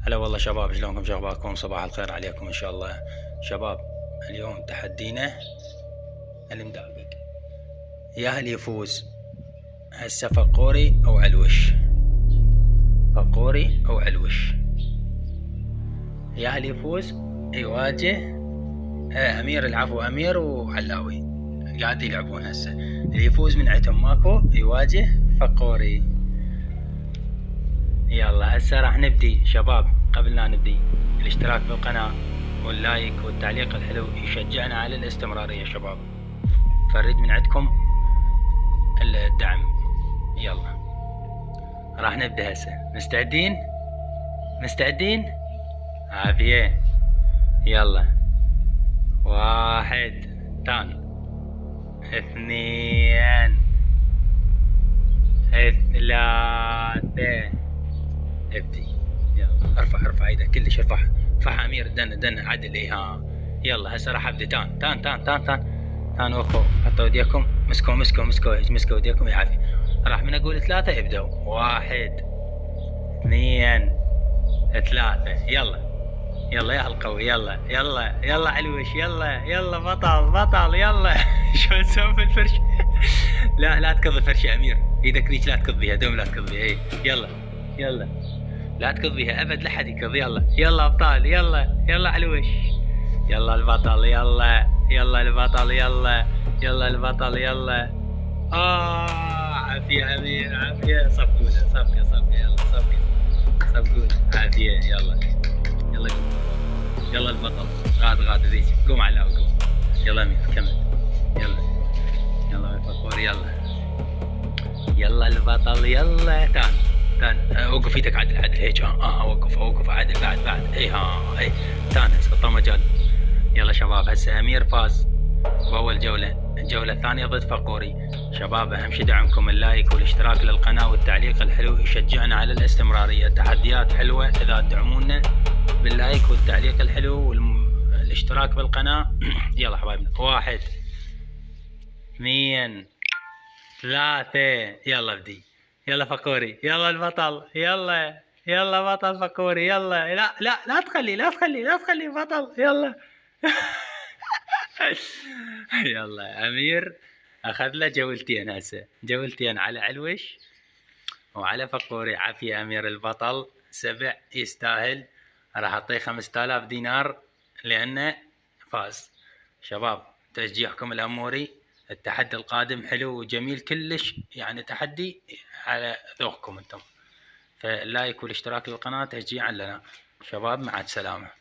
هلا والله شباب، شلونكم؟ شو اخباركم؟ صباح الخير عليكم ان شاء الله. شباب، اليوم تحدينا المدقق، يا هل يفوز هسه فقوري او علوش؟ فقوري او علوش؟ يا هل يفوز يواجه امير، العفو، امير وعلاوي قاعد يلعبون هسه. اللي يفوز من عندهم ماكو يواجه فقوري. يلا هسه راح نبدي شباب. قبل لا نبدي، الاشتراك بالقناة واللايك والتعليق الحلو يشجعنا على الاستمرارية شباب، فريد من عندكم الدعم. يلا راح نبدأ هسه. مستعدين؟ مستعدين؟ عافية. يلا، 1 2 3 ابدي. يلا ارفع ايدك كلش، ارفعها امير. دن عدل. اي ها. يلا هسه راح ابدي. تان وقفوا، حطوا ايديكم، مسكوا ايديكم. يعافي. راح من اقول 3 ابدوا. 1 2 3. يلا يا القوي. يلا علوش. يلا بطل. يلا شو نسوي في الفرش؟ لا تكض الفرش يا امير، ايدك ذيك لا تكضيها، دوم لا تكضيها. اي يلا لا تكضيها ابد، لحد يكض. يلا ابطال. يلا علوش. يلا البطل. يلا البطل. يلا البطل. عافية امير، عافية. صفقة. يلا صفقة. عافية. يلا يلا البطل. غاد ذيك. قوم علاوي قوم. يلا امير كمل. يلا الفخور. يلا البطل. تان وقف ايدك عدل هيك. وقف عدل. بعد اي تان هسه مجال. يلا شباب، هسه امير فاز باول جولة. الجولة الثانية ضد فقوري. شباب اهم شي دعمكم، اللايك والاشتراك للقناة والتعليق الحلو يشجعنا على الاستمرارية. تحديات حلوة اذا تدعمونا باللايك والتعليق الحلو والاشتراك بالقناة. يلا حبايبنا، 1 2 3. يلا بدي. يلا فقوري. يلا البطل. يلا بطل فقوري. يلا لا تخلي بطل. يلا يلا امير اخذ له جولتين هسه، جولتين على علوش وعلى فقوري. عافية امير البطل، 7 يستاهل. راح اعطيه 5000 دينار لانه فاز. شباب تشجيعكم الاموري. التحدي القادم حلو وجميل كلش، يعني تحدي على ذوقكم انتم. فاللايك والاشتراك بالقناة تشجيعا لنا. شباب مع السلامة.